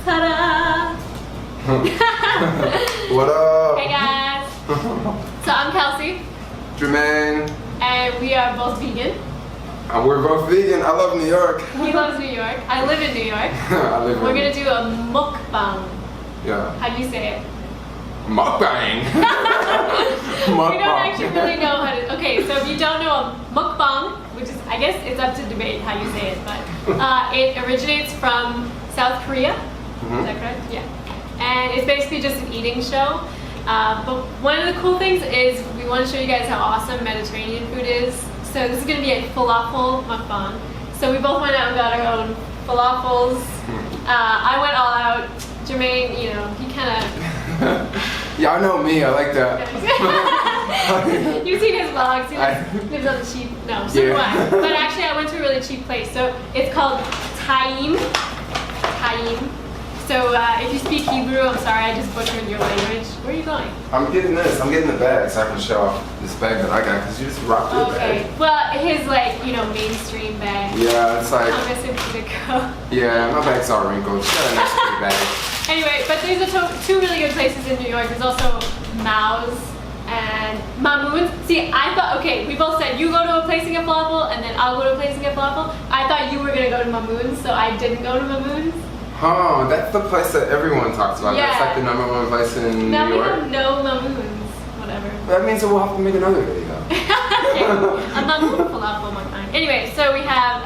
Ta-da! What up? Hey guys! So I'm Kelsey. Jermaine. And we are both vegan. We're both vegan. I love New York. He loves New York. I live in New York. We're gonna do a mukbang. Yeah. How do you say it? Mukbang. We don't actually really know how to. Okay, so if you don't know a mukbang, which is, I guess it's up to debate how you say it, but it originates from South Korea. Is that correct? Yeah. And it's basically just an eating show. But one of the cool things is we want to show you guys how awesome Mediterranean food is. So this is going to be a falafel mukbang. So we both went out and got our own falafels. I went all out. Jermaine, you know, he kind of... Y'all know me, I like that. You've seen his vlogs, he lives on the cheap... No, so do I. But actually I went to a really cheap place. So it's called Taim. So if you speak Hebrew, I'm sorry, I just butchered your language. Where are you going? I'm getting this. I'm getting the bag so I can show off this bag that I got because you just rocked your bag. Well, his mainstream bag. Yeah, it's like... Yeah, my bag's all wrinkled. She got a nice pretty bag. Anyway, but there's two really good places in New York. There's also Mao's and Mamoon's. See, I thought, okay, we both said you go to a place and get falafel, and then I'll go to a place and get falafel. I thought you were gonna go to Mamoon's, so I didn't go to Mamoon's. Oh, that's the place that everyone talks about. Yeah. That's like the #1 place in New York. Now we don't know Mamoon's, whatever. That means that we'll have to make another video. Okay. A Mamoon falafel mukbang. Anyway, so we have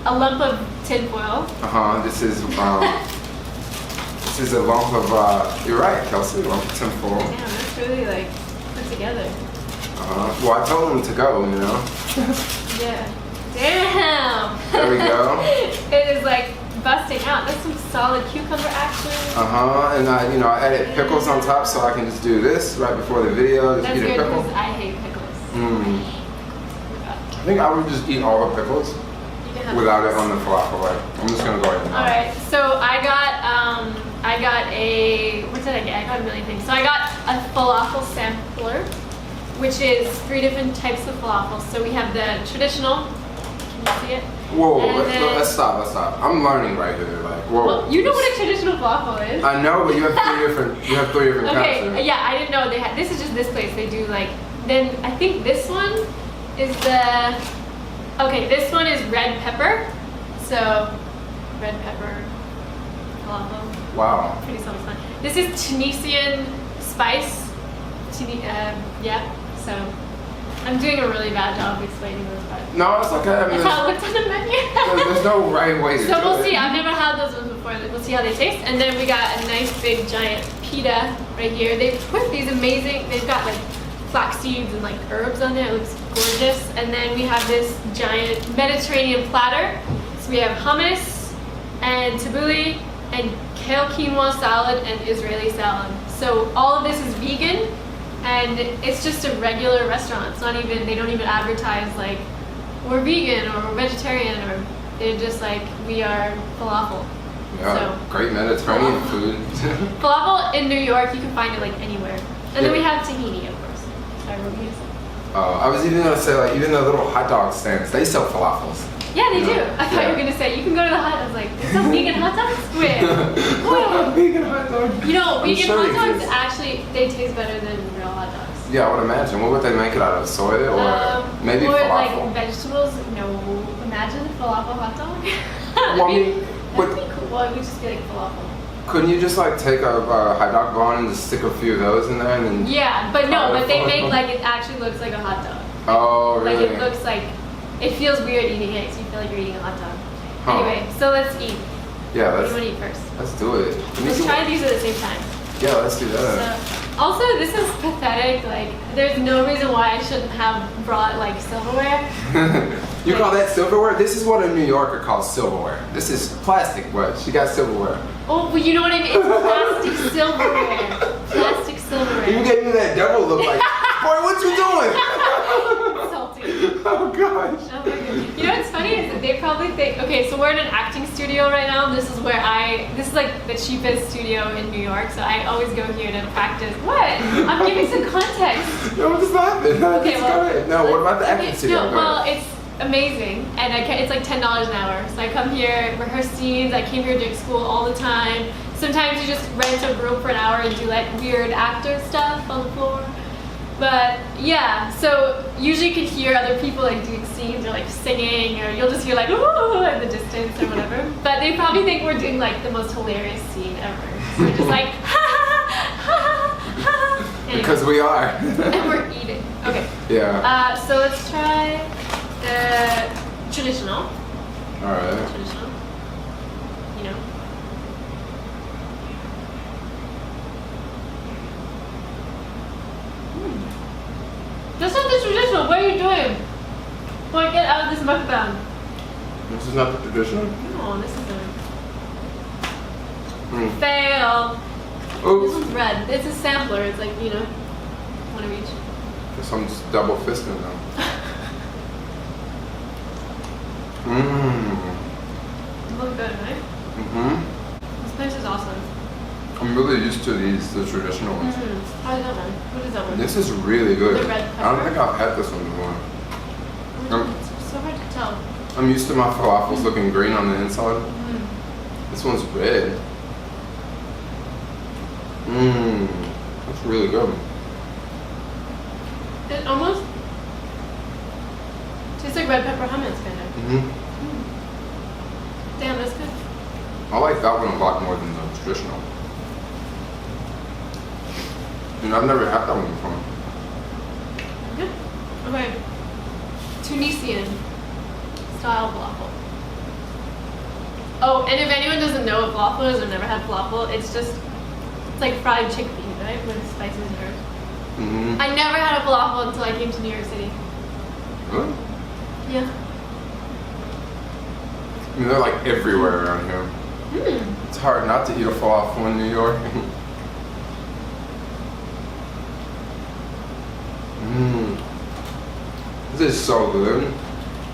a lump of tinfoil. This is a lump of, you're right, Kelsey, a lump of tinfoil. Damn, that's really like put together. Well, I told them to go, you know. Yeah. Damn. There we go. It is like busting out. That's some solid cucumber action. And I added pickles on top so I can just do this right before the video. Just That's eat a good pickle. because I hate pickles. I think I would just eat all the pickles without it on the falafel. Like, I'm just gonna go ahead and. Alright, so I got a, what did I get? I got a million things. So I got a falafel sampler, which is 3 different types of falafels. So we have the traditional. Can you see it? Whoa, let's stop. I'm learning right here. Like, whoa. Well, you know what a traditional falafel is. I know, but you have 3 different. You have 3 different Okay, kinds. yeah, I didn't know they had. This is just this place. They do like. Then I think this one is the. Okay, this one is red pepper. So, red pepper falafel. Wow. Pretty something. This is Tunisian spice. Yeah. So, I'm doing a really bad job explaining this, but. No, it's okay. I mean, That's how it looks on the menu. there's no right way to do it. So we'll see. I've never had those ones before. We'll see how they taste. And then we got a nice big giant pita right here. They put these amazing. They've got like flax seeds and like herbs on there. It looks gorgeous. And then we have this giant Mediterranean platter. So we have hummus and tabbouleh and kale quinoa salad and Israeli salad. So all of this is vegan, and it's just a regular restaurant. It's not even. They don't even advertise like we're vegan or we're vegetarian, or they're just like we are falafel. Yeah, So, great Mediterranean food. falafel in New York, you can find it like anywhere. And then we have tahini, of course. Sorry, what were you saying? I was even gonna say, like, even the little hot dog stands, they sell falafels. Yeah, they do. I thought you were gonna say you can go to the hut. I was like, there's some vegan hot dogs. Vegan hot dogs. You know, vegan sure hot dogs exist. actually they taste better than real hot dogs. Yeah, I would imagine. What would they make it out of? Soy or maybe or falafel? like vegetables. No, imagine a falafel hot dog. Well, I mean, That'd be cool. Well, we just get like falafel. Couldn't you just like take a hot dog bun and just stick a few of those in there and then? Yeah, but no, but they make like it actually looks like a hot dog. Oh, really? Like it looks like, it feels weird eating it, so you feel like you're eating a hot dog. Huh. Anyway, so let's eat. Yeah, What do you want to eat first? let's do it. Let's try these at the same time. Yeah, let's do that. So, also, this is pathetic. Like, there's no reason why I shouldn't have brought like silverware. You call that silverware? This is what a New Yorker calls silverware. This is plastic, but she got silverware. Oh, well, you know what I mean? It's plastic silverware. Plastic silverware. You gave me that devil look like, boy, what you doing? Salty. Oh gosh. Oh my goodness. You know what's funny is that they probably think, okay, so we're in an acting studio right now. This is like the cheapest studio in New York, so I always go here to practice. What? I'm giving some context. No, I'm just laughing. Okay, Just well, go ahead. No, what about the acting studio? No, well, it's, amazing, and it's like $10 an hour. So I come here, rehearse scenes. I came here during school all the time. Sometimes you just rent a room for an hour and do like weird actor stuff on the floor. But yeah, so usually you can hear other people like doing scenes or like singing, or you'll just hear like ooh in the distance or whatever. But they probably think we're doing like the most hilarious scene ever. So we're just like ha ha ha ha ha. Anyway. Because we are. And we're eating. Okay. Yeah. So let's try the traditional. All right. Traditional. You know. That's not the traditional. What are you doing? Boy, get out of this mukbang. This is not the traditional? No, this isn't. Oops. Fail. This one's red. It's a sampler. It's like, you know, one of each. Guess I'm just double fisting now. Look good, right? This place is awesome. I'm really used to the traditional ones. How is that one? What is that one? This is really good. The red pepper? I don't think I've had this one before. It's so hard to tell. I'm used to my falafels looking green on the inside. This one's red. That's really good. It almost tastes like red pepper hummus, kind of. Damn, that's good. I like that one a lot more than the traditional. And I've never had that one before. Good. Okay. Tunisian style falafel. Oh, and if anyone doesn't know what falafel is or never had falafel, it's like fried chickpea, right? With spices and herbs. I never had a falafel until I came to New York City. Really? Yeah. I mean, they're like everywhere around here. It's hard not to eat a falafel in New York. This is so good.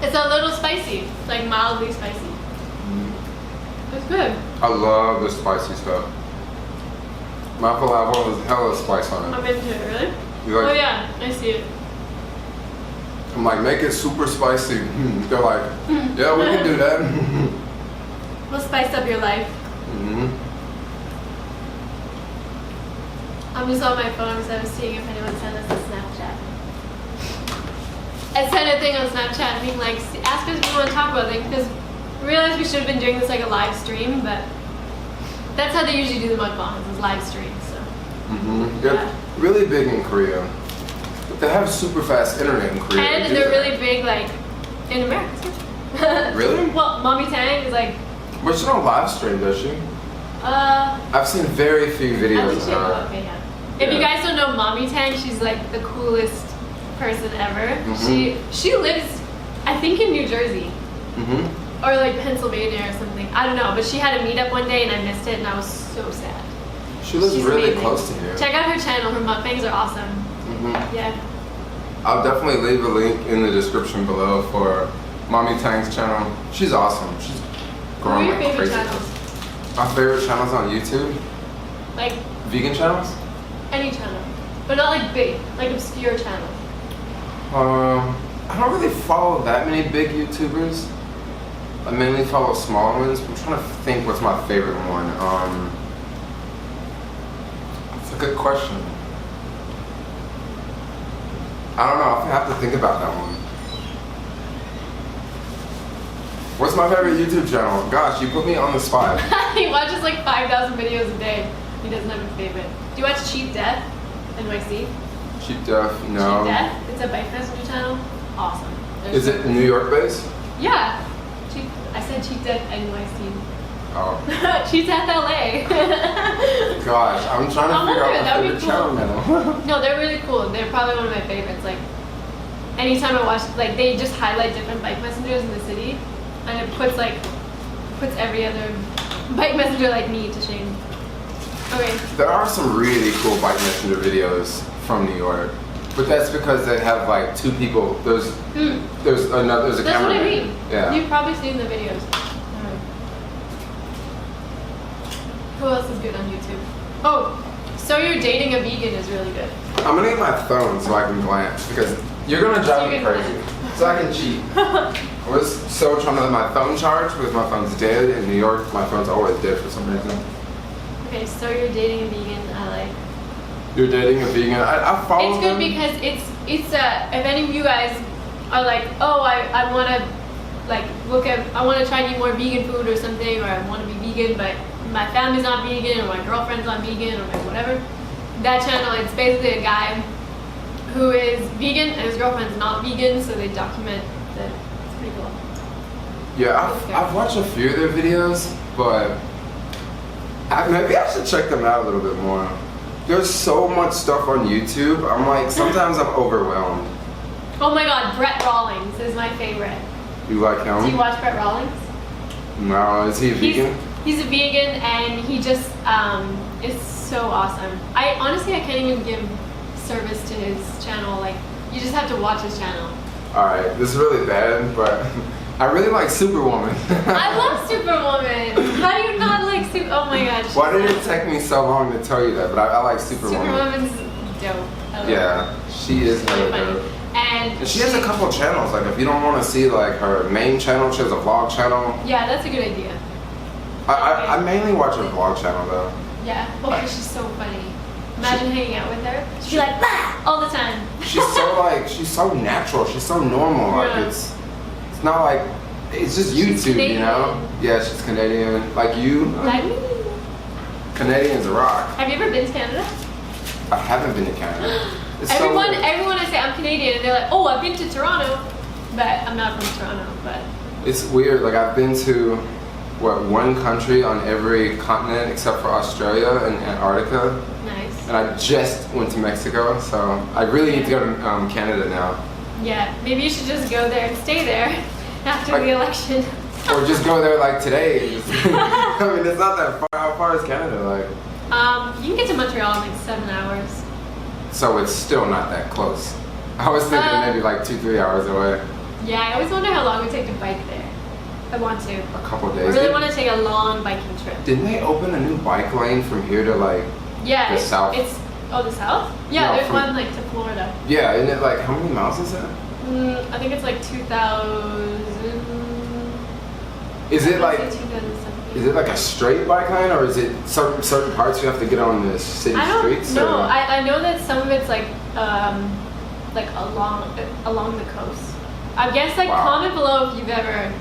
It's a little spicy. It's like mildly spicy. It's good. I love the spicy stuff. My falafel has hella spice on it. I'm into it, really? You like, Oh yeah, I see it. I'm like, make it super spicy. They're like, yeah, we can do that. We'll spice up your life. I'm just on my phone because I was seeing if anyone sent us a Snapchat. I sent a thing on Snapchat being like, ask us if we want to talk about things, because we realized we should have been doing this like a live stream, but that's how they usually do the mukbangs, is live streams. So. They're really big in Korea. But they have super fast internet in Korea. And they're really big like in America too. Really? Well, MommyTang is like. But she don't live stream, does she? I've seen very few videos of her. Okay, yeah. If you guys don't know MommyTang, she's like the coolest person ever. She lives, I think, in New Jersey. Or like Pennsylvania or something. I don't know, but she had a meetup one day and I missed it and I was so sad. She lives really amazing. close to here. Check out her channel. Her mukbangs are awesome. Yeah. I'll definitely leave a link in the description below for MommyTang's channel. She's awesome. She's growing What are your like favorite crazy. channels? My favorite channels on YouTube? Like Vegan channels? any channel, but not like big, like obscure channels. I don't really follow that many big YouTubers. I mainly follow small ones. I'm trying to think what's my favorite one. It's a good question. I don't know. I have to think about that one. What's my favorite YouTube channel? Gosh, you put me on the spot. He watches like 5,000 videos a day. He doesn't have a favorite. Do you watch Cheap Death? NYC? Cheap Death? No. Cheap Death? It's a bike messenger channel. Awesome. Is it New York based? Yeah. I said Cheap Death NYC. Oh. Cheap Death LA. Gosh, I'm trying to figure out my favorite channel now. No, they're really cool. They're probably one of my favorites. Like, anytime I watch, like, they just highlight different bike messengers in the city, and it puts every other bike messenger like me to shame. Okay. There are some really cool bike messenger videos from New York, but that's because they have like two people. There's a That's camera. what I mean. Yeah. You've probably seen the videos. Who else is good on YouTube? Oh, So You're Dating a Vegan is really good. I'm gonna get my phone so I can glance because you're gonna drive me crazy. So I can cheat. I was so trying to let my phone charge because my phone's dead. In New York, my phone's always dead for some reason. Okay, so you're dating a vegan. I like. You're dating a vegan. I follow It's good them. because it's if any of you guys are like, oh, I want to like I want to try to eat more vegan food or something, or I want to be vegan, but my family's not vegan, or my girlfriend's not vegan, or like whatever. That channel, it's basically a guy who is vegan and his girlfriend's not vegan, so they document that. It's pretty cool. Yeah, I've watched a few of their videos, but maybe I should check them out a little bit more. There's so much stuff on YouTube. I'm like, sometimes I'm overwhelmed. Oh my god, Brett Rawlings is my favorite. You like him? Do you watch Brett Rawlings? No, is he a vegan? He's a vegan and he just is so awesome. I can't even give service to his channel. Like, you just have to watch his channel. Alright, this is really bad, but I really like SuperWoman. I love SuperWoman. How do you not like Oh my gosh. Why did it take me so long to tell you that? But I like SuperWoman. SuperWoman's dope. Yeah, she is really dope. And she has a couple of channels. Like, if you don't want to see like her main channel, she has a vlog channel. Yeah, that's a good idea. I mainly watch her vlog channel though. Yeah, because she's so funny. Imagine hanging out with her. She'd be like, bah! All the time. She's so natural. She's so normal. Like, it's not like, it's just YouTube, you know? Yeah, she's Canadian. Like you. Like me. Canadians rock. Have you ever been to Canada? I haven't been to Canada. Everyone I say I'm Canadian, and they're like, oh, I've been to Toronto, but I'm not from Toronto. But it's weird. Like, I've been to one country on every continent except for Australia and Antarctica. Nice. And I just went to Mexico, so I really need to go to Canada now. Yeah, maybe you should just go there and stay there after the election. Or just go there like today. I mean, it's not that far. How far is Canada? Like, you can get to Montreal in like 7 hours. So it's still not that close. I was thinking maybe like 2-3 hours away. Yeah, I always wonder how long it would take to bike there. I want to. A couple of days. I really want to take a long biking trip. Didn't they open a new bike lane from here to like the south? The south? Yeah, there's one like to Florida. Yeah, isn't it like, how many miles is that? I think it's like 2,000. Is it like? 2,000 Is it like a straight bike lane, or is it certain parts you have to get on the city streets? No, I know that some of it's like along the coast. I guess comment below if you've ever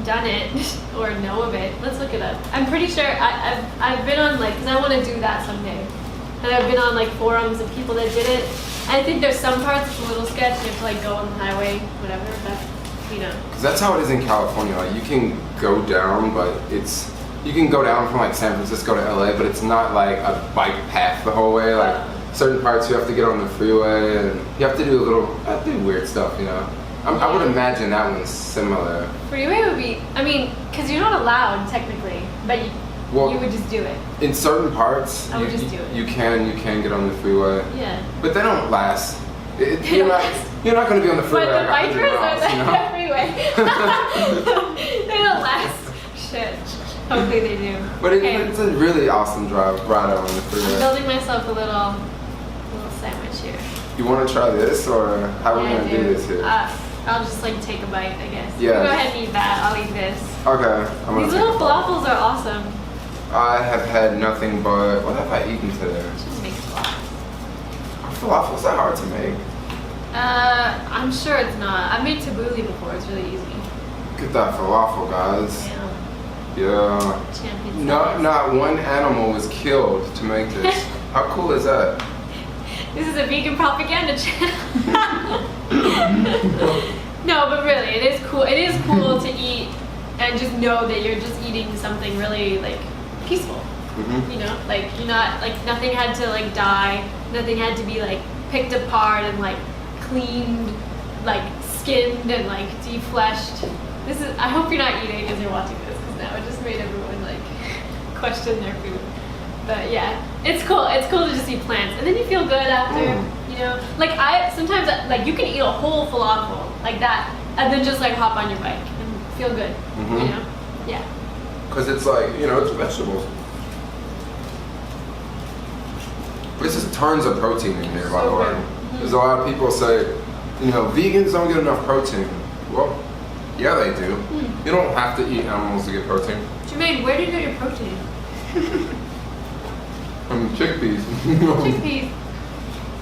done it or know of it. Let's look it up. I'm pretty sure I've been on like, because I want to do that someday, and I've been on like forums of people that did it. I think there's some parts it's a little sketch. You have to like go on the highway, whatever. But you know. Because that's how it is in California. Like, you can go down, but you can go down from like San Francisco to LA, but it's not like a bike path the whole way. Like, certain parts you have to get on the freeway, and you have to do weird stuff, you know. I would imagine that one's similar. Freeway would be, I mean, because you're not allowed technically, but you would just do it. In certain parts, I would just do it. You can get on the freeway. Yeah. But they don't last. You're not going to be on the freeway. But the like bikers are miles, you know? the freeway. They don't last. Shit. Hopefully they do. But it's a really awesome ride on the freeway. I'm building myself a little sandwich here. You want to try this, or how are we going to do this here? I'll just like take a bite, I guess. Yeah. You go ahead and eat that. I'll eat this. Okay. These little falafels are awesome. I have had nothing but, what have I eaten today? Just make falafels. Are falafels that hard to make? I'm sure it's not. I've made tabbouleh before. It's really easy. Look at that falafel, guys. Yeah. Champion. Not one animal was killed to make this. How cool is that? This is a vegan propaganda channel. No, but really, it is cool. It is cool to eat and just know that you're just eating something really like peaceful. Mm-hmm. You know, like you're not like nothing had to like die. Nothing had to be like picked apart and like cleaned, like skinned and like defleshed. This is. I hope you're not eating as you're watching this, because now it just made everyone like question their food. But yeah, it's cool. It's cool to just eat plants, and then you feel good after. You know, like sometimes like you can eat a whole falafel like that, and then just like hop on your bike and feel good. Mm-hmm. You know, yeah. Because it's like, it's vegetables. This is tons of protein in here, by the way. Mm-hmm. There's a lot of people say, vegans don't get enough protein. Well, yeah, they do. You don't have to eat animals to get protein. Jermaine, where do you get your protein? Chickpeas. Chickpeas.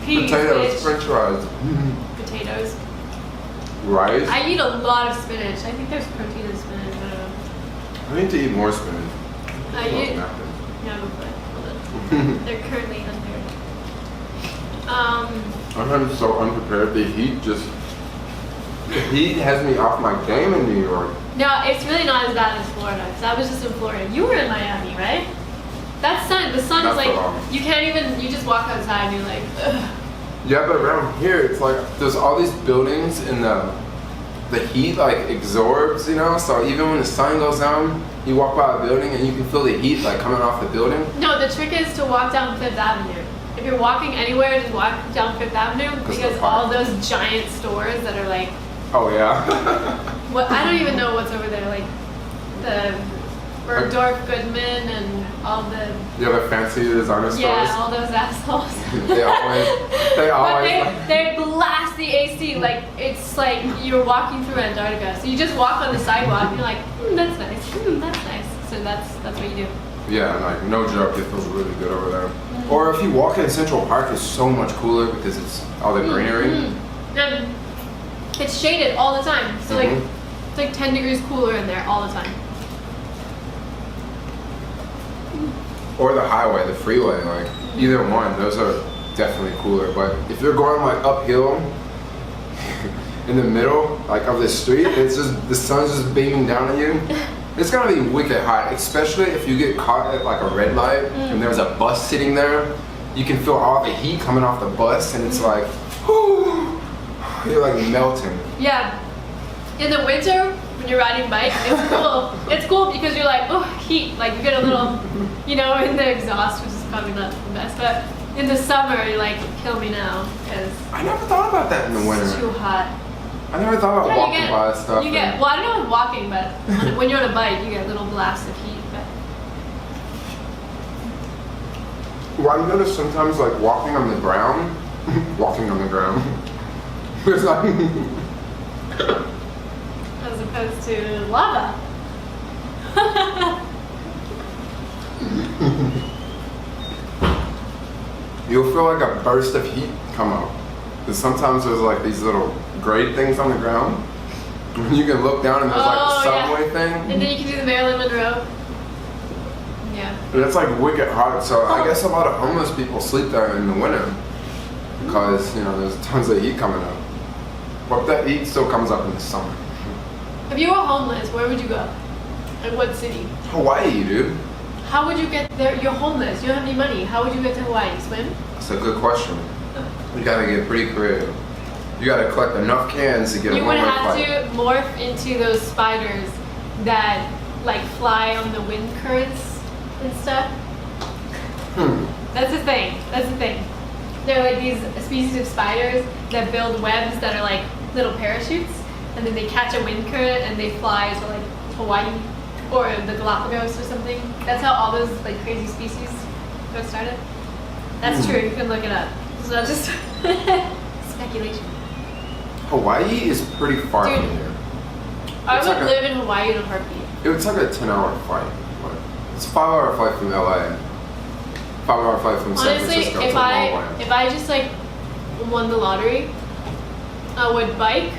Peas, Potatoes, fish, french fries. potatoes. Rice. I eat a lot of spinach. I think there's protein in spinach. I don't know. I need to eat more spinach. I eat. Napkins. Yeah, hold on. They're currently under. I'm so unprepared. The heat has me off my game in New York. No, it's really not as bad as Florida. Because I was just in Florida. You were in Miami, right? That sun, the sun is Not like, for long. you can't even, you just walk outside and you're like, ugh. Yeah, but around here, it's like there's all these buildings and the heat like absorbs, you know. So even when the sun goes down, you walk by a building and you can feel the heat like coming off the building. No, the trick is to walk down Fifth Avenue. If you're walking anywhere, just walk down Fifth Avenue because all those giant stores that are like, oh yeah. what I don't even know what's over there, like the Bergdorf Goodman and all the other fancy designer stores. yeah, all those assholes. they always. But they blast the AC like it's like you're walking through Antarctica. So you just walk on the sidewalk and you're like, that's nice, that's nice. So that's what you do. Yeah, like no joke, it feels really good over there. Or if you walk in Central Park, it's so much cooler because it's all the greenery. And it's shaded all the time. So like it's like 10 degrees cooler in there all the time. Or the highway, the freeway, like either one, those are definitely cooler. But if you're going like uphill in the middle like of the street, it's just the sun's just beaming down at you. It's gonna be wicked hot, especially if you get caught at like a red light and there's a bus sitting there. You can feel all the heat coming off the bus, and it's like, whoo, you're like melting. Yeah. In the winter, when you're riding bike, it's cool. It's cool because you're like, oh, heat. Like you get a little, you know, in the exhaust, which is probably not the best. But in the summer, you're like, kill me now, because I never thought about that in the winter. it's too hot. I never thought about walking by stuff. You get, well, I don't know walking, but when you're on a bike, you get little blasts of heat. But Well, I notice sometimes like walking on the ground, it's like as opposed to lava. you'll feel like a burst of heat come up. Because sometimes there's like these little grate things on the ground. You can look down and there's like a subway thing. And then you can do the Marilyn Monroe. Yeah. And it's like wicked hot, so I guess a lot of homeless people sleep there in the winter. Because, you know, there's tons of heat coming up. But that heat still comes up in the summer. If you were homeless, where would you go? In what city? Hawaii, dude. How would you get there? You're homeless. You don't have any money. How would you get to Hawaii? Swim? That's a good question. You gotta get pretty creative. You gotta collect enough cans to get a You would one-way have flight. to morph into those spiders that like fly on the wind currents and stuff. That's the thing. That's the thing. They're like these species of spiders that build webs that are like little parachutes, and then they catch a wind current and they fly to like Hawaii or the Galapagos or something. That's how all those like crazy species got started. That's true. You can look it up. It's not just speculation. Hawaii is pretty far Dude, from here. I It's would like live in Hawaii in a heartbeat. It would take a 10-hour flight. But it's a 5-hour flight from LA. 5-hour flight from San Honestly, Francisco if to Long I just like won the lottery, I would bike.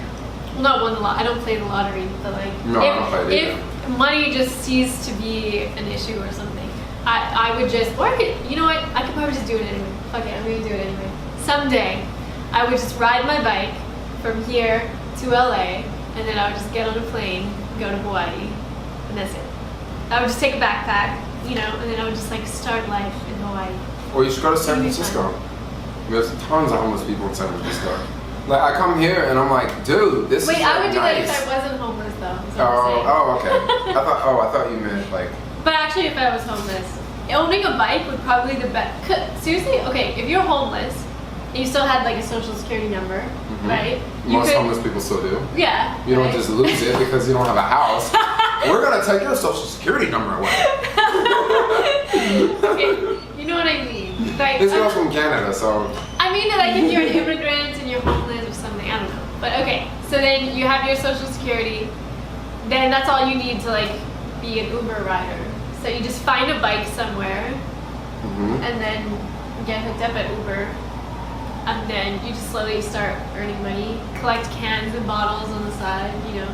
Well, not won the lot. I don't play the lottery, but like No, I don't play it if money just ceased to be an issue or something, I would just, or I could, you know what? I could probably just do it anyway. Fuck it, I'm gonna do it anyway. Someday, I would just ride my bike from here to LA, and then I would just get on a plane, go to Hawaii, and that's it. I would just take a backpack, you know, and then I would just like start life in Hawaii. Or you should go to San It'd be Francisco. There's tons of homeless people in San Francisco. Like I come here and I'm like, dude, this Wait, is I like, would do nice. that if I wasn't homeless though. Is what I'm saying. Oh, okay. I thought you meant like. But actually, if I was homeless, owning a bike would probably be the best. Seriously, okay, if you're homeless and you still had like a social security number, right? Most homeless people still do. Yeah. You don't right? just lose it because you don't have a house. We're gonna take your social security number away. Okay, you know what I mean. Like, This girl's from Canada, so. I mean, like if you're an immigrant and you're homeless or something, I don't know. But okay, So then you have your social security. Then that's all you need to like be an Uber rider. So you just find a bike somewhere, and then get hooked up at Uber, and then you just slowly start earning money, collect cans and bottles on the side, you know,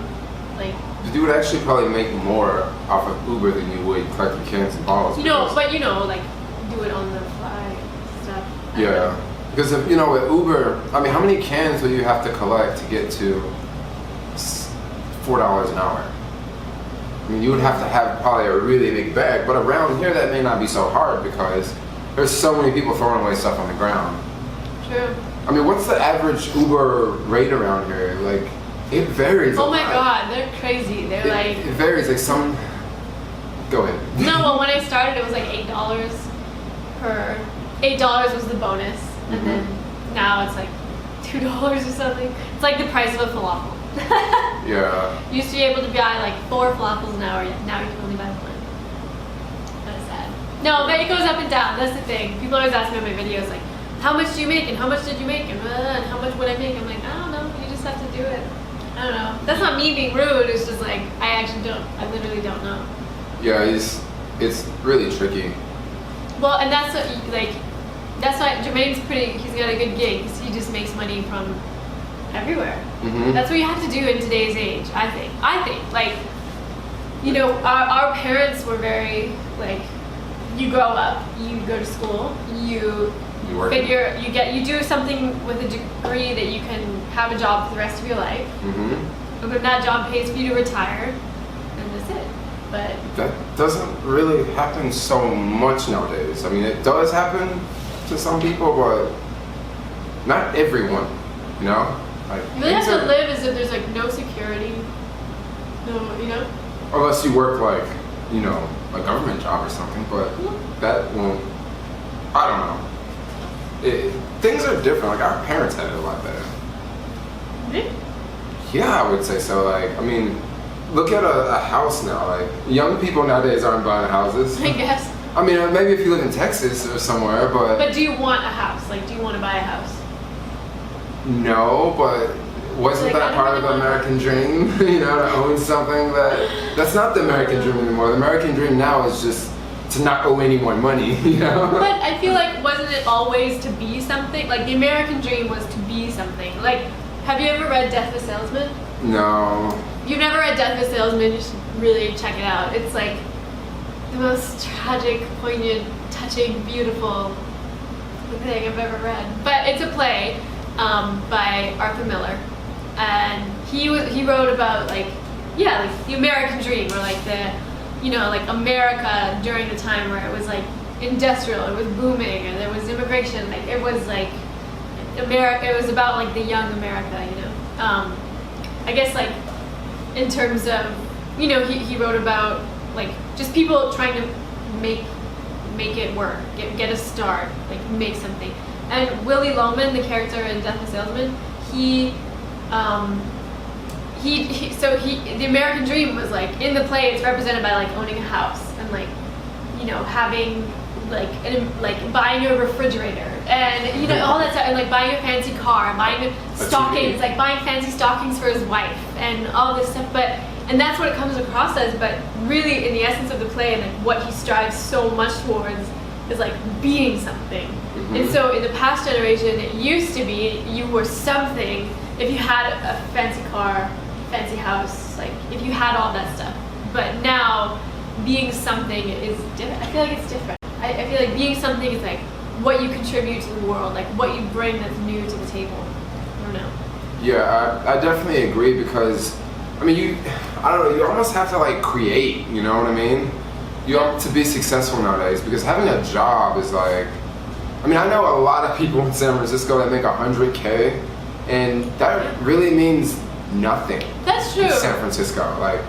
like. You would actually probably make more off of Uber than you would collecting cans and bottles. You know, but you know, like do it on the fly stuff. Yeah, because if, you know, with Uber, I mean, how many cans will you have to collect to get to $4 an hour? I mean, you would have to have probably a really big bag, but around here that may not be so hard because there's so many people throwing away stuff on the ground. True. I mean, what's the average Uber rate around here? Like, it varies. Oh my god, they're crazy. They're like. It varies. Like some. Go ahead. No, well, when I started, it was like $8 per. $8 was the bonus, and then now it's like $2 or something. It's like the price of a falafel. Yeah. You used to be able to buy like 4 falafels an hour, now you can only buy 1. That's sad. No, but it goes up and down. That's the thing. People always ask me on my videos like, how much do you make and how much did you make and how much would I make? I'm like, I don't know. You just have to do it. I don't know. That's not me being rude. It's just like I literally don't know. Yeah, it's really tricky. Well, and that's what that's why Jermaine's he's got a good gig because he just makes money from everywhere. That's what you have to do in today's age, I think. Like, you know, our parents were very like, you grow up, you go to school, you do something with a degree that you can have a job for the rest of your life. And when that job pays for you to retire, and that's it. But that doesn't really happen so much nowadays. I mean, it does happen to some people, but not everyone, you know? Like, you really have to live as if there's like no security, no, you know? Unless you work like, you know, a government job or something, but that won't, I don't know. Things are different. Like, our parents had it a lot better. Really? Yeah, I would say so. Like, I mean, look at a house now. Like, young people nowadays aren't buying houses. I guess. I mean, maybe if you live in Texas or somewhere, but... But do you want a house? Like, do you want to buy a house? No, but wasn't that part of the American dream? You know, to own something that's not the American dream anymore. The American dream now is just to not owe anyone money, you know? But I feel like, wasn't it always to be something? Like, the American dream was to be something. Like, have you ever read Death of a Salesman? No. If you've never read Death of a Salesman, you should really check it out. It's like the most tragic, poignant, touching, beautiful thing I've ever read. But it's a play by Arthur Miller, and he wrote about like the American dream, or like the, you know, like America during the time where it was like industrial, it was booming, and there was immigration. Like, it was like America. It was about like the young America, you know. I guess like in terms of, you know, he wrote about like just people trying to make it work, get a start, like make something. And Willie Loman, the character in Death of a Salesman, the American dream was like, in the play it's represented by like owning a house and like, you know, having like buying a refrigerator and, you know, all that stuff, and like buying a fancy car, buying stockings, like buying fancy stockings for his wife and all this stuff. And that's what it comes across as, but really in the essence of the play and like what he strives so much towards is like being something. And so in the past generation, it used to be you were something if you had a fancy car, fancy house, like if you had all that stuff. But now being something is different. I feel like it's different. I feel like being something is like what you contribute to the world, like what you bring that's new to the table. I don't know. Yeah, I definitely agree, because I mean, I don't know, you almost have to like create, you know what I mean? You have to be successful nowadays, because having a job is like, I mean, I know a lot of people in San Francisco that make $100K, and that really means nothing. That's true. In San Francisco, like,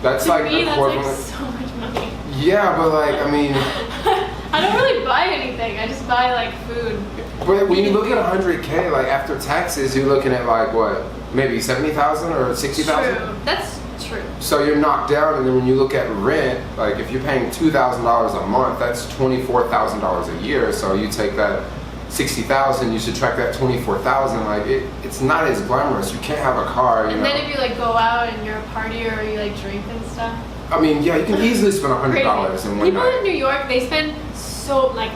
that's to like me, equivalent. that's like so much money. Yeah, but like, I mean, I don't really buy anything. I just buy like food. But when you look at $100K, like after taxes, you're looking at like what, maybe 70,000 or 60,000. True. That's true. So you're knocked down, and then when you look at rent, like if you're paying $2,000 a month, that's $24,000 a year. So you take that 60,000, you should track that 24,000. Like it's not as glamorous. You can't have a car. And then if you like go out and you're a partier or you like drink and stuff. I mean, yeah, you can easily spend $100 in one People night. in New York, they spend so like.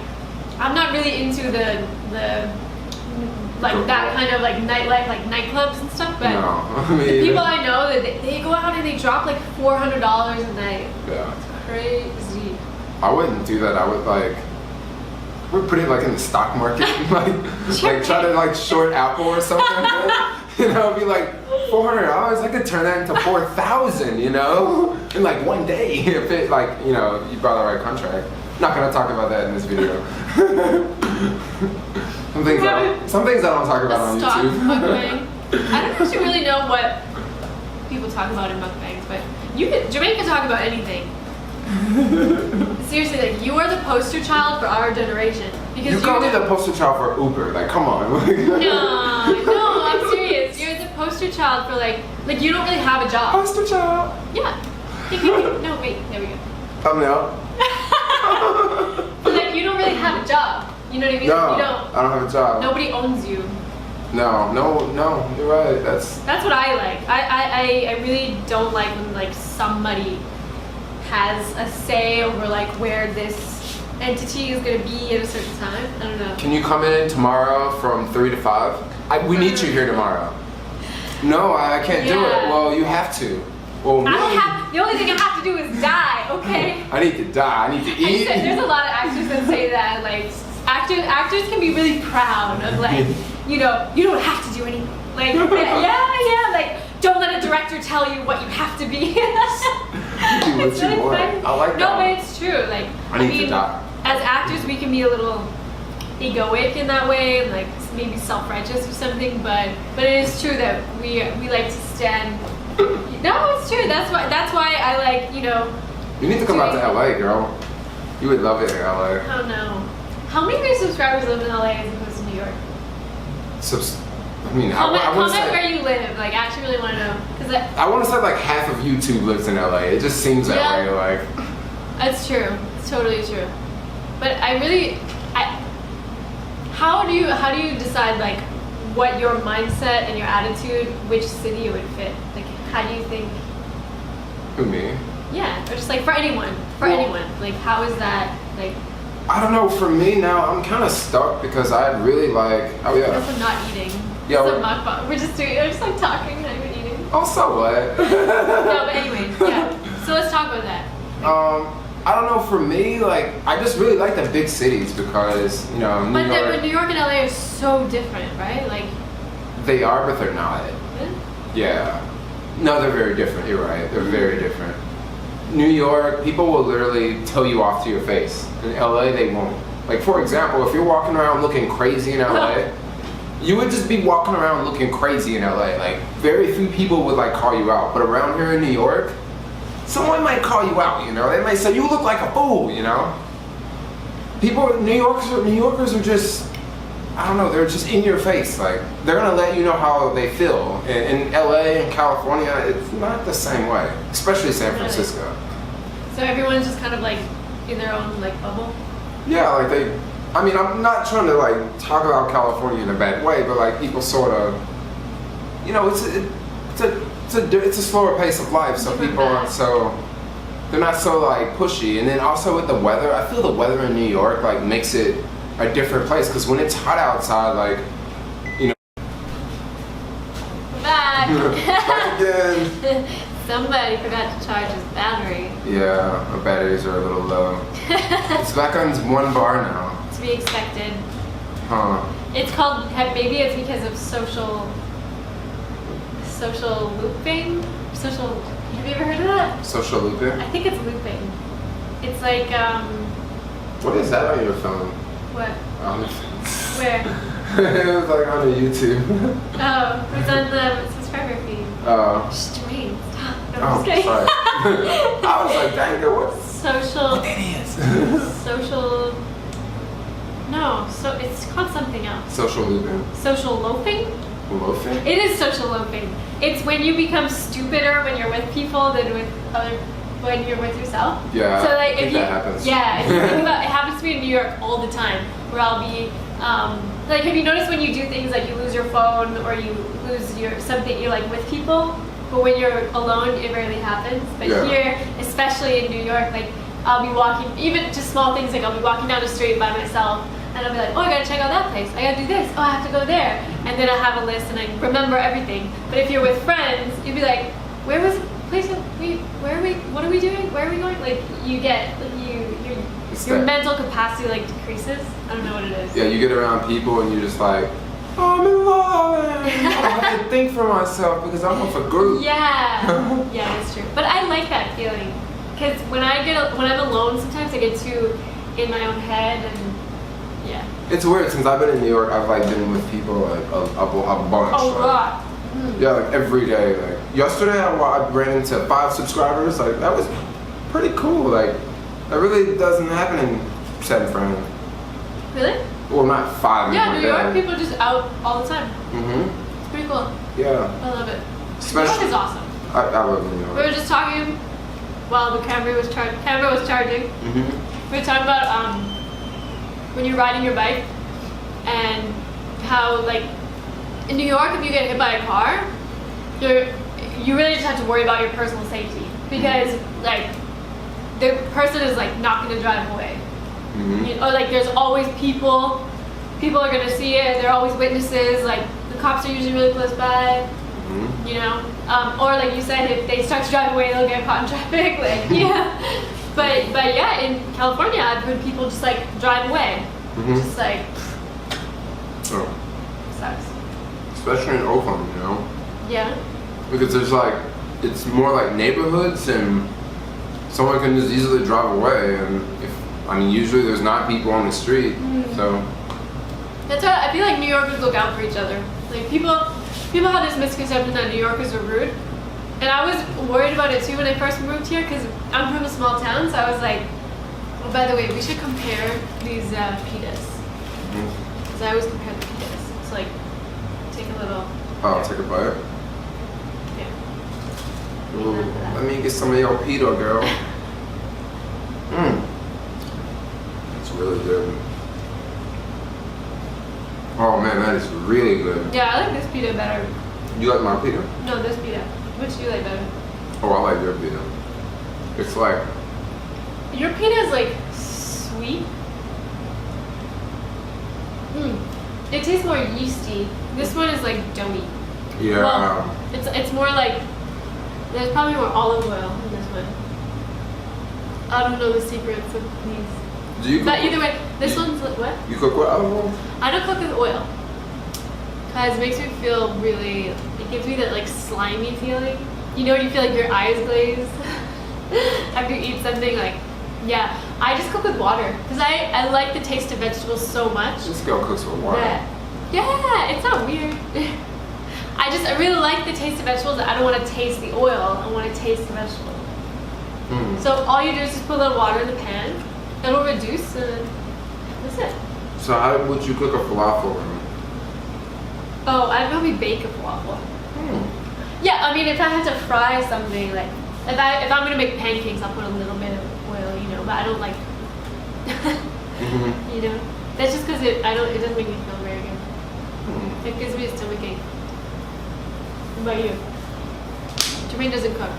I'm not really into the like that kind of like nightlife, like nightclubs and stuff. But the people I know that they go out and they drop like $400 a night. Yeah. It's crazy. I wouldn't do that. I would like. We'd put it like in the stock market, like try to like short Apple or something. You know, it'd be like $400. I could turn that into 4,000. You know, in like one day if it like you know you bought the right contract. Not gonna talk about that in this video. some things I don't talk about on stock YouTube. Mukbang. I don't actually really know what people talk about in mukbangs, but Jermaine can talk about anything. Seriously, like you are the poster child for our generation because You call me the poster child for Uber. Like, come on. No, I'm serious. You're the poster child for like you don't really have a job. Poster child. Yeah. No, wait. There we go. Thumbnail. But like you don't really have a job. You know what I mean? No, like, you don't. I don't have a job. Nobody owns you. No. You're right. That's what I like. I really don't like when like somebody has a say over like where this entity is gonna be at a certain time. I don't know. Can you come in tomorrow from 3 to 5? We need you here tomorrow. No, I can't do it. Well, you have to. Well, I don't have. The only thing I have to do is die. Okay. I need to die. I need to eat. There's a lot of actors that say that. Like actors can be really proud of like you know you don't have to do anything. Like yeah. Like don't let a director tell you what you have to be. You do what you want. I like that. No, but it's true. Like I need to die. As actors, we can be a little egoic in that way, and like maybe self-righteous or something. But it is true that we like to stand. No, it's true. That's why I like You need to come out to LA, girl. You would love it in LA. Oh no. How many of your subscribers live in LA as opposed to New York? I mean, comment where you live. Like, I actually really want to know. I want to say like half of YouTube lives in LA. It just seems that way. Like, that's true. It's totally true. But how do you decide like what your mindset and your attitude, which city it would fit? Like, how do you think? Who, me? Yeah, or just like for anyone. Like, how is that like? I don't know. For me now, I'm kind of stuck because I really like. Oh yeah. Also not eating. Yeah. It's a mukbang. We're just like talking, not even eating. Oh, so what? No, but anyways, yeah. So let's talk about that. I don't know. For me, like, I just really like the big cities because New York. But New York and LA are so different, right? Like. They are, but they're not. Really? Yeah. No, they're very different. You're right. They're very different. New York, people will literally tell you off to your face. In LA, they won't. Like, for example, if you're walking around looking crazy in LA, you would just be walking around looking crazy in LA. Like, very few people would like call you out. But around here in New York, someone might call you out, They might say, you look like a fool, People, New Yorkers are just, I don't know, they're just in your face. Like, they're gonna let you know how they feel. In LA and California, it's not the same way, especially San Francisco. So everyone's just kind of like in their own like bubble? Yeah, like I'm not trying to like talk about California in a bad way, but like people sort of, it's a slower pace of life, so people aren't they're not so like pushy. And then also with the weather, I feel the weather in New York like makes it a different place because when it's hot outside, like, Back. Back again. Somebody forgot to charge his battery. Yeah, our batteries are a little low. It's back on 1 bar now. To be expected. Huh. It's called, maybe it's because of social looping? Have you ever heard of that? Social looping? I think it's looping. It's like, What is that on your phone? What? Where? It was like on the YouTube. Oh, it's on the subscriber feed. Oh. Jermaine, stop. No, Oh, I'm just kidding. sorry. I was like, dang it, what Social. that is? Social. No, so it's called something else. Social looping. Social loafing? Loafing? It is social loafing. It's when you become stupider when you're with people than when you're with yourself. Yeah. So like I think that happens. Yeah, if you think about it, happens to me in New York all the time, where I'll be Like, have you noticed when you do things like you lose your phone or you lose something, you're like with people, but when you're alone, it rarely happens. But here, especially in New York, like I'll be walking, even just small things, like I'll be walking down the street by myself, and I'll be like, oh, I gotta check out that place. I gotta do this. Oh, I have to go there. And then I have a list and I remember everything. But if you're with friends, you'd be like, where was the place? Where are we? What are we doing? Where are we going? Like you get, like your mental capacity like decreases. I don't know what it is. Yeah, you get around people and you're just like, oh, I'm in love. I don't have to think for myself because I'm with a group. Yeah, yeah, that's true. But I like that feeling because when I'm alone, sometimes I get too in my own head and yeah. It's weird since I've been in New York. I've like been with people like a bunch. A lot. Yeah, like every day. Like yesterday, I ran into 5 subscribers. Like that was pretty cool. Like that really doesn't happen in San Fran. Really? Well, not 5. Yeah, New York people just out all the time. It's pretty cool. Yeah. I love it. Especially, New York is awesome. I love New York. We were just talking while the camera was charging. We were talking about when you're riding your bike and how like in New York, if you get hit by a car, you really just have to worry about your personal safety because like the person is like not going to drive away. Or like there's always people are going to see it. There are always witnesses. Like the cops are usually really close by. You know, or like you said, if they start to drive away, they'll get caught in traffic. Like yeah, but yeah, in California, I've heard people just like drive away. Just like sucks. Especially in Oakland, you know? Yeah. Because there's like, it's more like neighborhoods and someone can just easily drive away and usually there's not people on the street, so. That's why I feel like New Yorkers look out for each other. Like people have this misconception that New Yorkers are rude. And I was worried about it too when I first moved here because I'm from a small town, so I was like, oh, by the way, we should compare these pitas. Because I always compare the pitas. It's like, take a little. Oh, take a bite? Yeah. Ooh, let me get some of your pita, girl. It's really good. Oh man, that is really good. Yeah, I like this pita better. You like my pita? No, this pita. Which do you like better? Oh, I like your pita. It's like... Your pita is like sweet. It tastes more yeasty. This one is like doughy. Yeah. Well, it's more like, there's probably more olive oil in this one. I don't know the secrets of these. Do you cook? But either way, this one's what? You cook with olive oil? I don't cook with oil. Because it makes me feel really, it gives me that like slimy feeling. You know when you feel like your eyes glaze after you eat something like, yeah. I just cook with water because I like the taste of vegetables so much. This girl cooks with water. Yeah, it's not weird. I really like the taste of vegetables. I don't want to taste the oil. I want to taste the vegetable. So all you do is just put a little water in the pan. It'll reduce and that's it. So how would you cook a falafel? Oh, I'd probably bake a falafel. Yeah, I mean if I had to fry something, like if I'm gonna make pancakes, I'll put a little bit of oil, you know, but I don't like you know. That's just because it doesn't make me feel very good. It gives me a stomachache. What about you? Jermaine doesn't cook.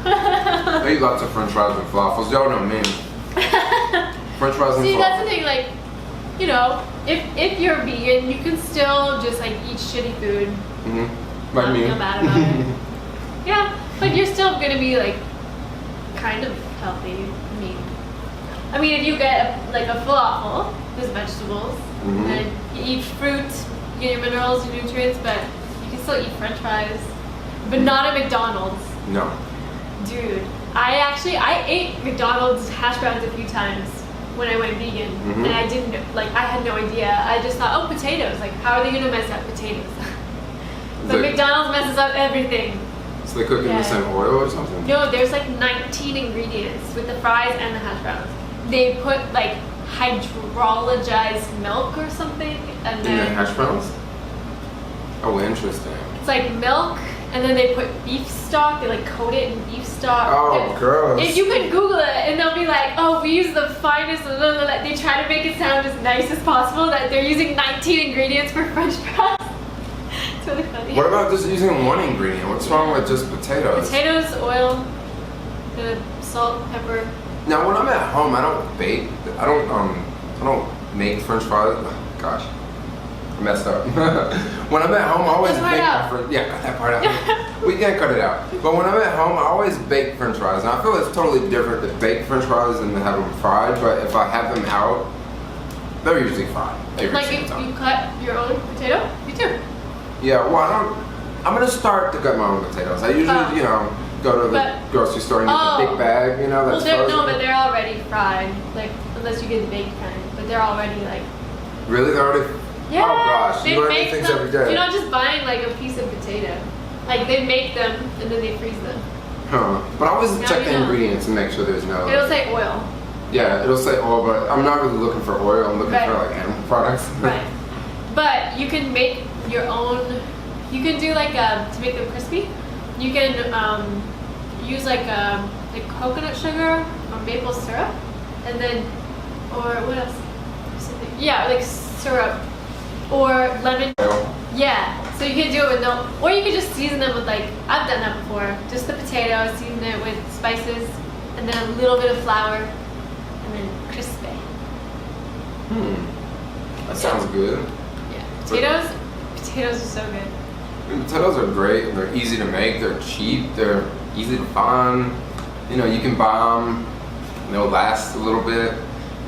I eat lots of french fries and falafels. Y'all know me. French fries and falafels. See, that's the thing, like, you know, if you're vegan, you can still just like eat shitty food. Like me. Feel bad about it. Yeah, but you're still gonna be like kind of healthy. I mean, if you get like a falafel, there's vegetables, and you eat fruit, you get your minerals, your nutrients, but you can still eat french fries, but not at McDonald's. No. Dude, I ate McDonald's hash browns a few times when I went vegan, and I didn't, like, I had no idea. I just thought, oh, potatoes, like, how are they gonna mess up potatoes? But McDonald's messes up everything. So they cook in the same oil or something? No, there's like 19 ingredients with the fries and the hash browns. They put like hydrolyzed milk or something, and then in the hash browns? Oh, interesting. it's like milk and then they put beef stock. They like coat it in beef stock. Oh, gross. If you can Google it, and they'll be like, "Oh, we use the finest." Blah, blah, blah. They try to make it sound as nice as possible. That they're using 19 ingredients for French fries. It's really funny. What about just using one ingredient? What's wrong with just potatoes? Potatoes, oil, salt, pepper. Now, when I'm at home, I don't bake. I don't make French fries. Oh, gosh, I messed up. When I'm at home, I always bake my French. Yeah, cut that part out. We can't cut it out. But when I'm at home, I always bake French fries, and I feel it's totally different to bake French fries than to have them fried. But if I have them out, they're usually fried. Like you cut your own potato? Me too. Yeah, well, I'm gonna start to cut my own potatoes. I usually, you know, go to the grocery store and get the big bag, you know, that's frozen. No, but they're already fried. Like, unless you get the baked kind. But they're already like... Really? They're already... Yeah. Oh gosh, they you learn make things them, every day. You're not just buying like a piece of potato. Like, they make them and then they freeze them. Huh. But I always check the know. ingredients and make sure there's no... It'll say oil. Yeah, it'll say oil, but I'm not really looking for oil. I'm looking for like animal products. Right. But you can make your own... You can do like to make them crispy. You can use like coconut sugar or maple syrup, and then or what else? Yeah, like syrup or lemon. Oil. Yeah. So you can do it with no, or you can just season them with like I've done that before. Just the potato, season it with spices, and then a little bit of flour, and then crispy. That sounds good. Yeah. Potatoes are so good. Potatoes are great. They're easy to make. They're cheap. They're easy to find. You know, you can buy them. And they'll last a little bit.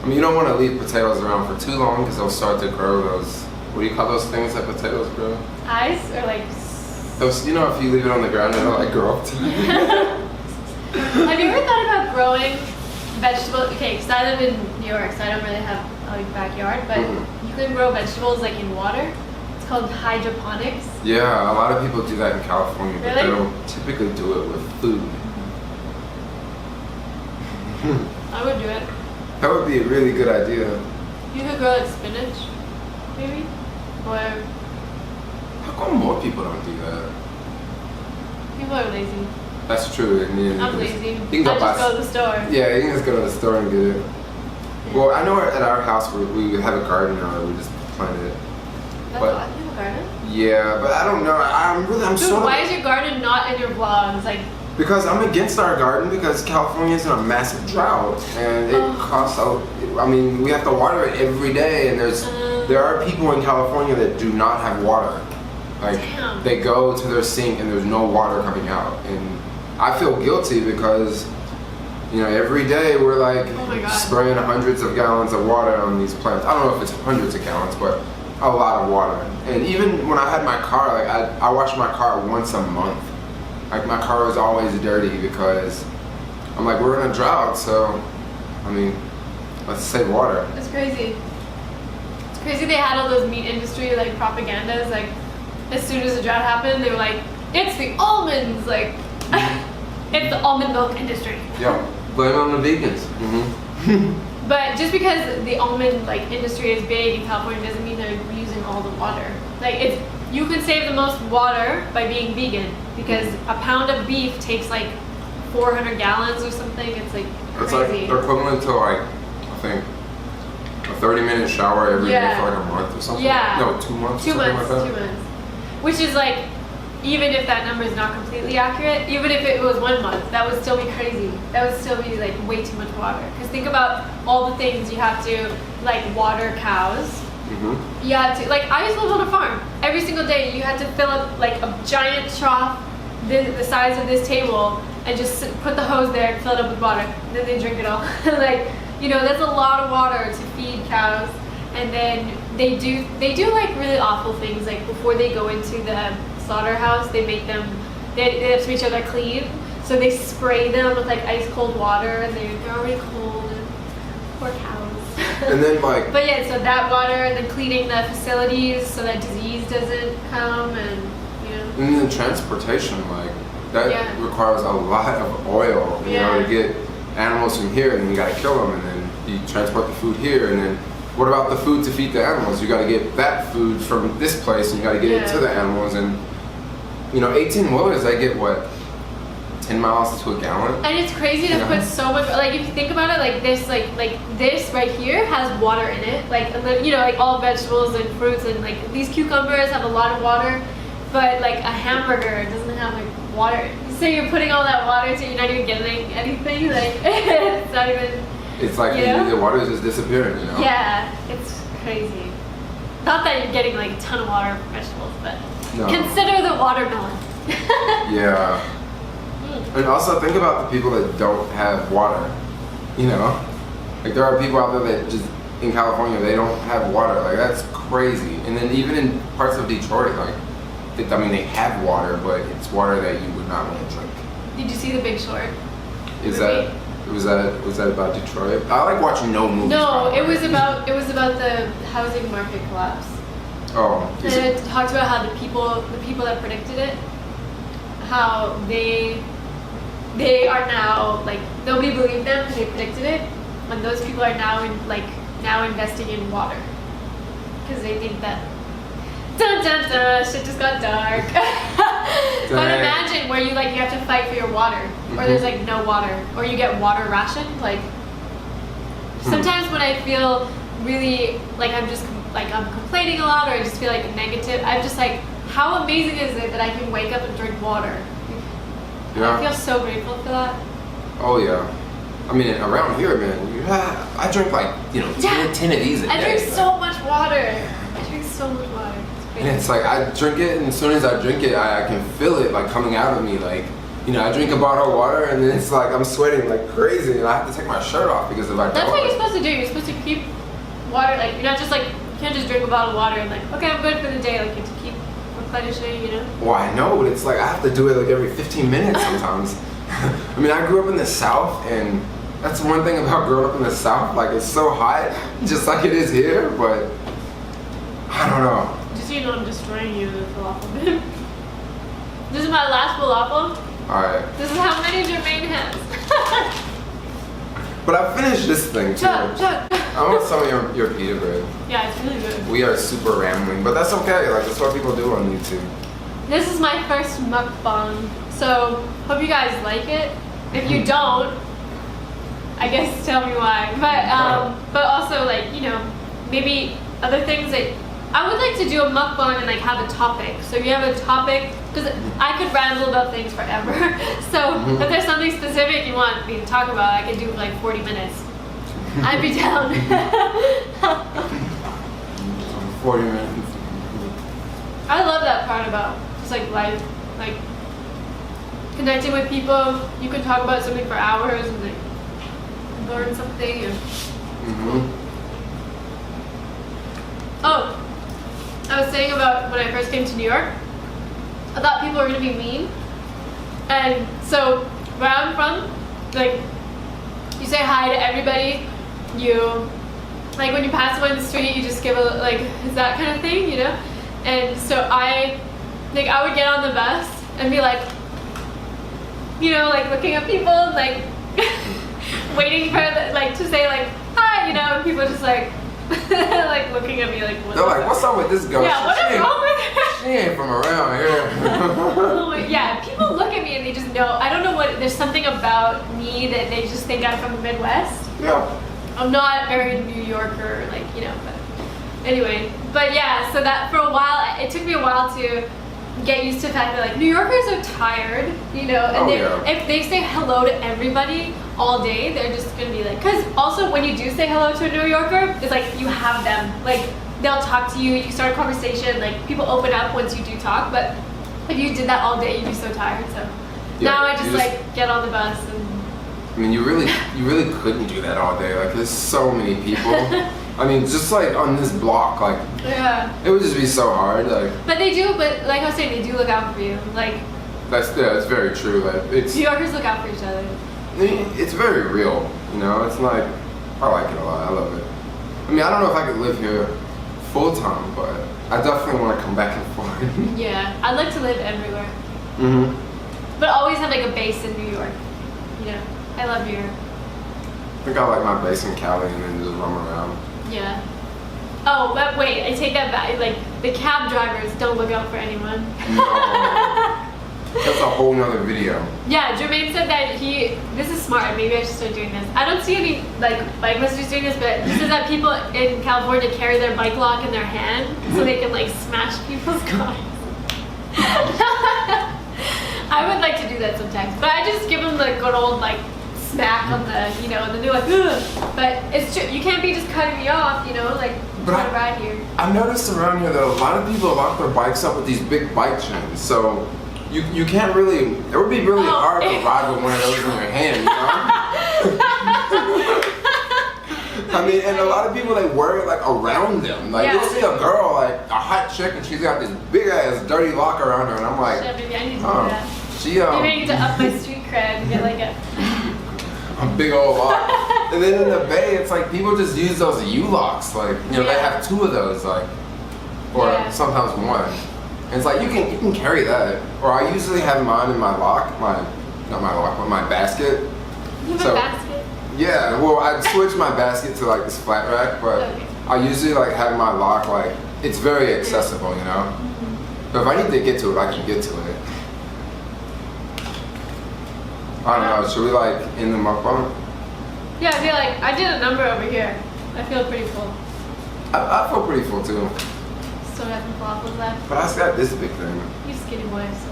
I mean, you don't want to leave potatoes around for too long because they'll start to grow those. What do you call those things that potatoes grow? Eyes or like. Those. You know, if you leave it on the ground, they'll like grow up to. Have you ever thought about growing vegetables? Okay, because I live in New York, so I don't really have a backyard, but you can grow vegetables like in water. It's called hydroponics. Yeah, a lot of people do that in California, but they don't typically do it with food. I would do it. That would be a really good idea. You could grow like spinach, maybe? Or... How come more people don't do that? People are lazy. That's true. I'm lazy. You can go I just go to the store. Yeah, you can just go to the store and get it. Yeah. Well, I know at our house we have a garden now that we just planted it. That's odd. You have a garden? Yeah, but I don't know. I'm Dude, why is your garden not in your vlogs? Like, because I'm against our garden because California's in a massive drought and it costs. I mean, we have to water it every day, and there are people in California that do not have water. Like they go to their sink and there's no water coming out, and I feel guilty because you know every day we're like spraying hundreds of gallons of water on these plants. I don't know if it's hundreds of gallons, but a lot of water. And even when I had my car, like I wash my car once a month. Like my car is always dirty because I'm like, we're in a drought, so I mean, let's save water. It's crazy. It's crazy they had all those meat industry like propagandas. Like as soon as the drought happened, they were like, it's the almonds, like it's the almond milk industry. Yeah, blame on the vegans. But just because the almond like industry is big in California doesn't mean they're using all the water. Like you can save the most water by being vegan because a pound of beef takes like 400 gallons or something. It's like crazy. It's like equivalent to like I think a 30-minute shower every day for like a month or something. Yeah. No, 2 months. 2 months. Like that. 2 months. Which is like, even if that number is not completely accurate, even if it was 1 month, that would still be crazy. That would still be like way too much water. Because think about all the things you have to like water cows. You had to, like I used to live on a farm. Every single day you had to fill up like a giant trough the size of this table and just put the hose there and fill it up with water. And then they drink it all. Like, you know, that's a lot of water to feed cows. And then they do like really awful things. Like before they go into the slaughterhouse, they make them, they have to make sure they're clean. So they spray them with like ice cold water and they're already cold. And poor cows. And then like. But yeah, so that water and then cleaning the facilities so that disease doesn't come and you know. And then transportation, like that requires a lot of oil, you know, to get animals from here, and you gotta kill them, and then you transport the food here, and then what about the food to feed the animals? You gotta get that food from this place, and you gotta get it to the animals, and you know, 18-wheelers, they get what, 10 miles to a gallon? And it's crazy to put so much, like if you think about it, like this right here has water in it, like, you know, like all vegetables and fruits, and like these cucumbers have a lot of water, but like a hamburger doesn't have like water. So you're putting all that water, so you're not even getting anything, like it's not even. It's like the water is just disappearing, you know? Yeah, it's crazy. Not that you're getting like a ton of water for vegetables, but consider the watermelon. Yeah. And also think about the people that don't have water, you know? Like there are people out there that just, in California, they don't have water. Like that's crazy. And then even in parts of Detroit, like, I mean, they have water, but it's water that you would not want to drink. Did you see The Big Short? Was that about Detroit? I like watching no movies. No, it was about the housing market collapse. Oh. And it talks about how the people that predicted it, how they are now, like, nobody believed them because they predicted it, and those people are now investing in water because they think that dun dun dun shit just got dark. But imagine where you have to fight for your water, or there's like no water, or you get water rationed. Like sometimes when I feel really like I'm complaining a lot, or I just feel like negative, I'm just like, how amazing is it that I can wake up and drink water? Yeah. I feel so grateful for that. Oh yeah. I mean, around here, man, I drink like 10 of these a day. I drink so much water. And it's like I drink it, and as soon as I drink it, I can feel it like coming out of me. Like, I drink a bottle of water, and then it's like I'm sweating like crazy, and I have to take my shirt off because if I don't. That's what you're supposed to do. You're supposed to keep water. Like you're not just like, you can't just drink a bottle of water and like, okay, I'm good for the day. Like you have to keep replenishing, Well, I know, but it's like I have to do it like every 15 minutes sometimes. I mean, I grew up in the South, and that's one thing about growing up in the South. Like it's so hot, just like it is here, but I don't know. Just so you know, I'm destroying you with the falafel bin. This is my last falafel. Alright. This is how many Jermaine has. But I finished this thing too. Chug. I want some of your pita bread. Yeah, it's really good. We are super rambling, but that's okay. Like that's what people do on YouTube. This is my first mukbang, so hope you guys like it. If you don't, I guess tell me why. But also like maybe other things that I would like to do a mukbang and like have a topic. So if you have a topic, because I could ramble about things forever. So if there's something specific you want me to talk about, I could do like 40 minutes. I'd be down. 40 minutes. I love that part about just like life, like connecting with people. You can talk about something for hours and like learn something. And Oh, I was saying about when I first came to New York, I thought people were gonna be mean, and so where I'm from, like you say hi to everybody. You like when you pass someone in the street, you just give a like it's that kind of thing, And so I would get on the bus and be like, like looking at people, like waiting for to say like hi, and people just like like looking at me like what. They're like, what's up with this girl? Yeah, what is wrong with her? She ain't from around here. Yeah, people look at me and they just know. I don't know what. There's something about me that they just think I'm from the Midwest. Yeah. I'm not very New Yorker, but anyway. But yeah, so that for a while, it took me a while to get used to the fact that like New Yorkers are tired, and if they say hello to everybody all day, they're just gonna be like, because also when you do say hello to a New Yorker, it's like you have them, like they'll talk to you, you start a conversation, like people open up once you do talk, but if you did that all day, you'd be so tired. So now I just get on the bus and. I mean, you really couldn't do that all day. Like, there's so many people. I mean, just like on this block, like, it would just be so hard. Like, but they do. But like I was saying, they do look out for you. Like, that's very true. Like, it's New Yorkers look out for each other. It's very real. It's like I like it a lot. I love it. I mean, I don't know if I could live here full time, but I definitely want to come back and forth. Yeah, I'd like to live everywhere. But always have like a base in New York. I love New York. I think I like my base in Cali and then just roam around. Yeah. Oh, but wait, I take that back. Like, the cab drivers don't look out for anyone. No. That's a whole nother video. Yeah, Jermaine said that this is smart, maybe I should start doing this. I don't see any like bike messengers doing this, but he says that people in California carry their bike lock in their hand so they can like smash people's cars. I would like to do that sometimes, but I just give them the good old like smack on the, and then they're like, ugh. But it's true, you can't be just cutting me off, like trying to ride here. I've noticed around here that a lot of people lock their bikes up with these big bike chains, so you can't really, it would be really hard to ride with one of those in your hand, I mean, and a lot of people, they wear it like around them. Like you'll see a girl, like a hot chick, and she's got this big ass dirty lock around her, and I'm like, shit, maybe I need to do that. Maybe I need to up my street cred and get like a big old lock. And then in the Bay, it's like people just use those U-locks. Like, they have 2 of those, like, or sometimes 1. And it's like you can carry that. Or I usually have mine in my lock, not my lock, but my basket. You have a basket? Yeah, well, I switched my basket to like this flat rack, but I usually like have my lock like it's very accessible, But if I need to get to it, I can get to it. I don't know. Should we like end the mukbang? Yeah, I feel like I did a number over here. I feel pretty full. I feel pretty full too. Still got some falafels left. But I just got this big thing. You skinny boy, so.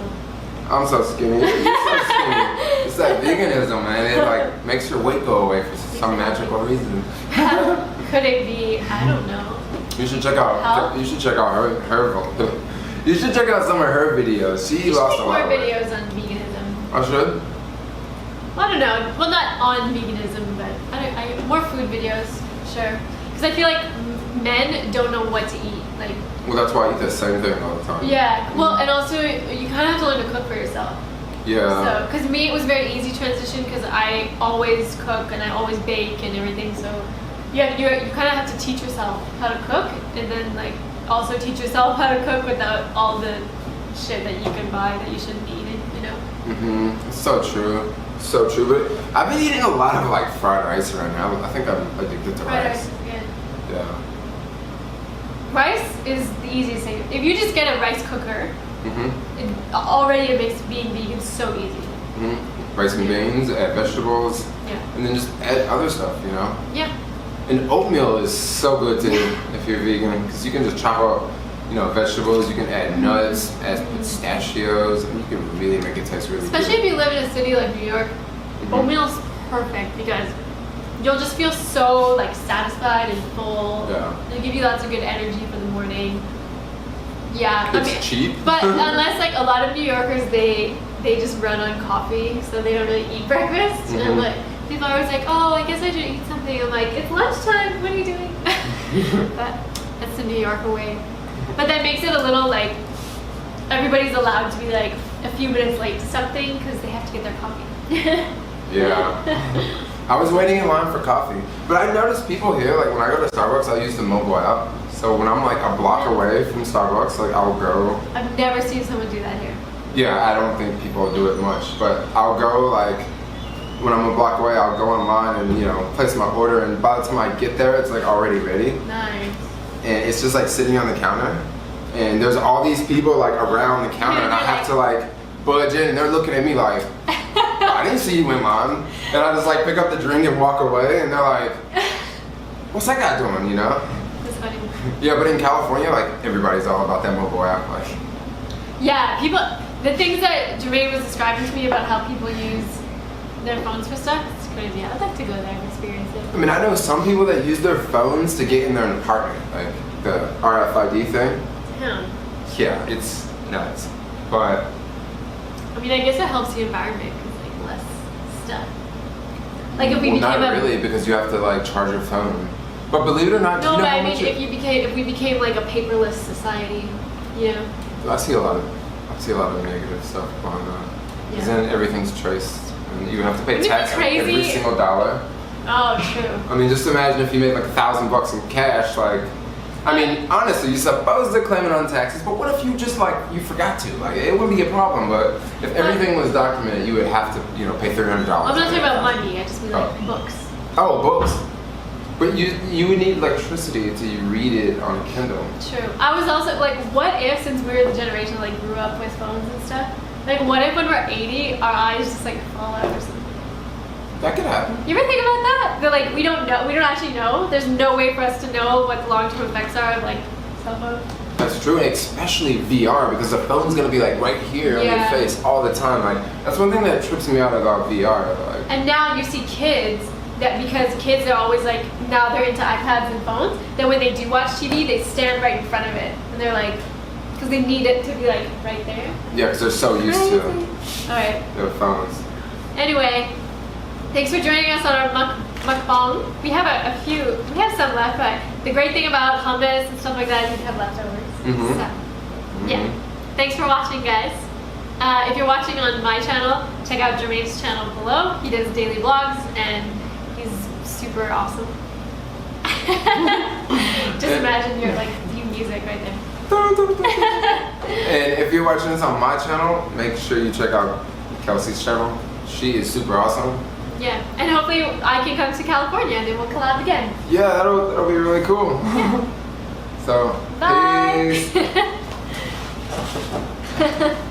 I'm so skinny. You're so skinny. It's that veganism, man. It like makes your weight go away for some magical reason. Could it be? I don't know. You should check out. Health? You should check out her. You should check out some of her videos. She lost a lot. More videos on veganism. I should. Well, I don't know. Well, not on veganism, but more food videos, sure. Because I feel like men don't know what to eat. Like. Well, that's why I eat the same thing all the time. Yeah. Well, and also you kind of have to learn to cook for yourself. Yeah. So, because me, it was very easy transition because I always cook and I always bake and everything. So, you kind of have to teach yourself how to cook and then like also teach yourself how to cook without all the shit that you can buy that you shouldn't be eating. It's so true. So true. But I've been eating a lot of like fried rice right now. I think I'm addicted to Fried rice. rice is good. Yeah. Rice is the easiest thing. If you just get a rice cooker, it makes being vegan so easy. Rice and beans, add vegetables, and then just add other stuff, Yeah. And oatmeal is so good too if you're vegan because you can just chop up, vegetables. You can add nuts, add pistachios, and you can really make it taste really Especially good. if you live in a city like New York, oatmeal's perfect because you'll just feel so like satisfied and full. Yeah. It'll give you lots of good energy for the morning. Yeah. It's cheap. But unless like a lot of New Yorkers, they just run on coffee, so they don't really eat breakfast. And I'm like, people are always like, oh, I guess I should eat something. I'm like, it's lunchtime. What are you doing? But that's the New Yorker way. But that makes it a little like everybody's allowed to be like a few minutes late to something because they have to get their coffee. Yeah. I was waiting in line for coffee, but I noticed people here, like when I go to Starbucks, I use the mobile app. So when I'm like a block away from Starbucks, like I'll go. I've never seen someone do that here. Yeah, I don't think people do it much, but I'll go like when I'm a block away, I'll go online and place my order, and by the time I get there, it's like already ready. Nice. And it's just like sitting on the counter, and there's all these people like around the counter, and I have to like budge in, and they're looking at me like, I didn't see you in line, and I just like pick up the drink and walk away, and they're like, what's that guy doing, That's funny. Yeah, but in California, like everybody's all about that mobile app, like. Yeah, the things that Jermaine was describing to me about how people use their phones for stuff, it's crazy. I'd like to go there and experience it. I mean, I know some people that use their phones to get in their apartment, like the RFID thing. Yeah, it's nuts. But I mean, I guess it helps the environment because like less stuff. Like if we became not really, because you have to like charge your phone. But believe it or not, no, but I mean, if we became like a paperless society, I see a lot of negative stuff on that. Because then everything's traced, and you have to pay tax on every single dollar. Oh, true. I mean, just imagine if you made like $1,000 in cash, like. I mean, honestly, you're supposed to claim it on taxes, but what if you just you forgot to? Like, it wouldn't be a problem, but if everything was documented, you would have to, pay $300. I'm not talking about money. I just mean like books. Oh, books. But you would need electricity to read it on a Kindle. True. I was also like, what if, since we're the generation that grew up with phones and stuff, Like, what if when we're 80, our eyes just like fall out or something? That could happen. You ever think about that? That like we don't know, we don't actually know. There's no way for us to know what the long-term effects are of like cell phones. That's true, and especially VR, because the phone's gonna be like right here on your face all the time. Like that's one thing that trips me out about VR. Like. And now you see kids that because kids are always like now they're into iPads and phones. That when they do watch TV, they stand right in front of it, and they're like, because they need it to be like right there. Yeah, because they're so used to All right. their phones. Anyway, thanks for joining us on our mukbang. We have we have some left, but the great thing about hummus and stuff like that is you have leftovers. Mm-hmm. So, yeah. Thanks for watching, guys. If you're watching on my channel, check out Jermaine's channel below. He does daily vlogs and he's super awesome. Just imagine you're like view music right there. And if you're watching this on my channel, make sure you check out Kelsey's channel. She is super awesome. Yeah, and hopefully I can come to California and then we'll collab again. Yeah, that'll be really cool. Yeah. So, Bye. peace.